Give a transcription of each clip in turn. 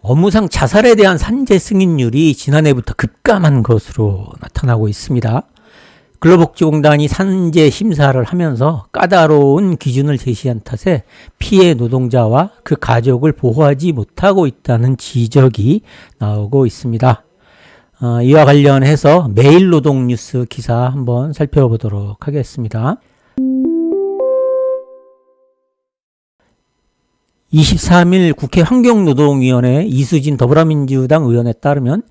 업무상 자살에 대한 산재 승인율이 지난해부터 급감한 것으로 나타나고 있습니다. 근로복지공단이 산재 심사를 하면서 까다로운 기준을 제시한 탓에 피해 노동자와 그 가족을 보호하지 못하고 있다는 지적이 나오고 있습니다. 이와 관련해서 매일노동뉴스 기사 한번 살펴보도록 하겠습니다. 23일 국회 환경노동위원회 이수진 더불어민주당 의원에 따르면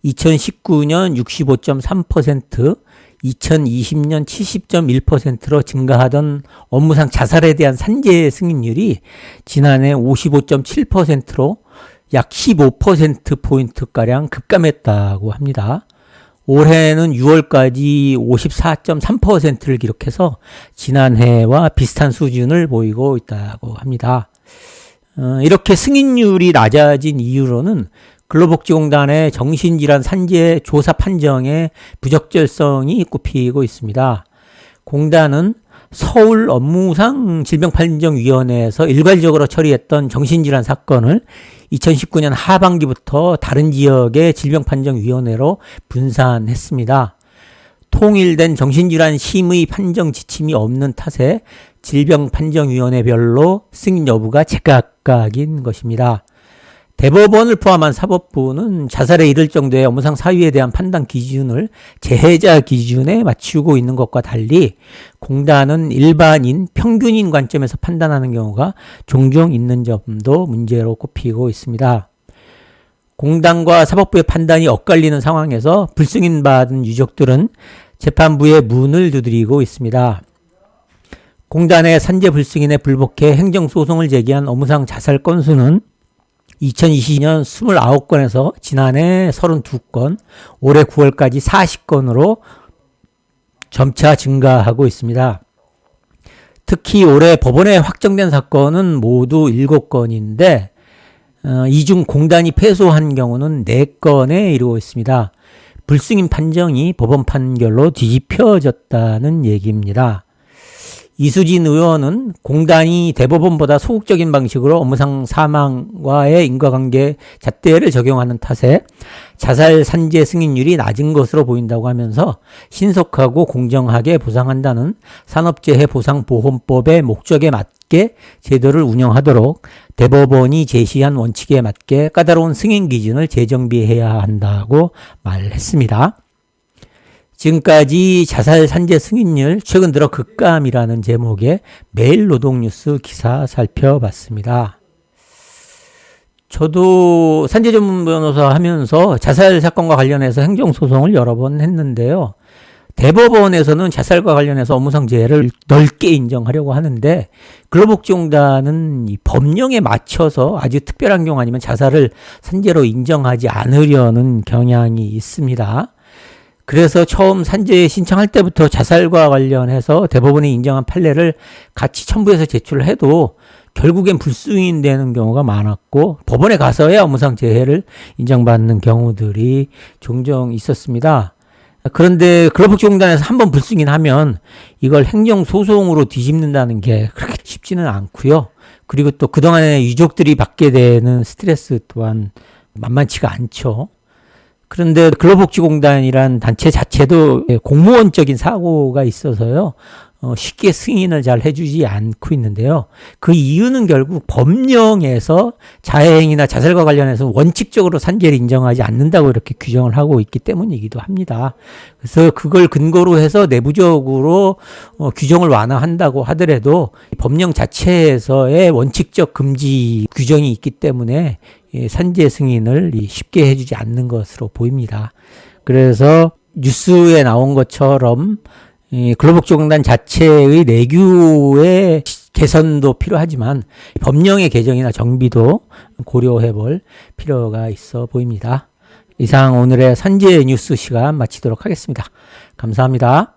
2019년 65.3%, 2020년 70.1%로 증가하던 업무상 자살에 대한 산재 승인율이 지난해 55.7%로 약 15%포인트가량 급감했다고 합니다. 올해는 6월까지 54.3%를 기록해서 지난해와 비슷한 수준을 보이고 있다고 합니다. 이렇게 승인율이 낮아진 이유로는 근로복지공단의 정신질환 산재 조사 판정의 부적절성이 꼽히고 있습니다. 공단은 서울 업무상 질병판정위원회에서 일괄적으로 처리했던 정신질환 사건을 2019년 하반기부터 다른 지역의 질병판정위원회로 분산했습니다. 통일된 정신질환 심의 판정 지침이 없는 탓에 질병판정위원회별로 승인 여부가 제각각인 것입니다. 대법원을 포함한 사법부는 자살에 이를 정도의 업무상 사유에 대한 판단 기준을 재해자 기준에 맞추고 있는 것과 달리 공단은 일반인, 평균인 관점에서 판단하는 경우가 종종 있는 점도 문제로 꼽히고 있습니다. 공단과 사법부의 판단이 엇갈리는 상황에서 불승인받은 유족들은 재판부에 문을 두드리고 있습니다. 공단의 산재 불승인에 불복해 행정소송을 제기한 업무상 자살 건수는 2022년 29건에서 지난해 32건, 올해 9월까지 40건으로 점차 증가하고 있습니다. 특히 올해 법원에 확정된 사건은 모두 7건인데 이 중 공단이 패소한 경우는 4건에 이르고 있습니다. 불승인 판정이 법원 판결로 뒤집혀졌다는 얘기입니다. 이수진 의원은 공단이 대법원보다 소극적인 방식으로 업무상 사망과의 인과관계 잣대를 적용하는 탓에 자살 산재 승인율이 낮은 것으로 보인다고 하면서 신속하고 공정하게 보상한다는 산업재해 보상보험법의 목적에 맞게 제도를 운영하도록 대법원이 제시한 원칙에 맞게 까다로운 승인 기준을 재정비해야 한다고 말했습니다. 지금까지 자살 산재 승인율 최근 들어 급감이라는 제목의 매일노동뉴스 기사 살펴봤습니다. 저도 산재 전문 변호사 하면서 자살 사건과 관련해서 행정소송을 여러 번 했는데요. 대법원에서는 자살과 관련해서 업무상 재해를 넓게 인정하려고 하는데 근로복지공단은 이 법령에 맞춰서 아주 특별한 경우 아니면 자살을 산재로 인정하지 않으려는 경향이 있습니다. 그래서 처음 산재 신청할 때부터 자살과 관련해서 대법원이 인정한 판례를 같이 첨부해서 제출을 해도 결국엔 불승인되는 경우가 많았고 법원에 가서야 업무상 재해를 인정받는 경우들이 종종 있었습니다. 그런데 근로복지공단에서 한번 불승인하면 이걸 행정소송으로 뒤집는다는 게 그렇게 쉽지는 않고요. 그리고 또 그동안에 유족들이 받게 되는 스트레스 또한 만만치가 않죠. 그런데 근로복지공단이란 단체 자체도 공무원적인 사고가 있어서요. 쉽게 승인을 잘 해주지 않고 있는데요. 그 이유는 결국 법령에서 자해행위나 자살과 관련해서 원칙적으로 산재를 인정하지 않는다고 이렇게 규정을 하고 있기 때문이기도 합니다. 그래서 그걸 근거로 해서 내부적으로 규정을 완화한다고 하더라도 법령 자체에서의 원칙적 금지 규정이 있기 때문에 산재 승인을 쉽게 해주지 않는 것으로 보입니다. 그래서 뉴스에 나온 것처럼 근로복지공단 자체의 내규의 개선도 필요하지만 법령의 개정이나 정비도 고려해 볼 필요가 있어 보입니다. 이상 오늘의 산재 뉴스 시간 마치도록 하겠습니다. 감사합니다.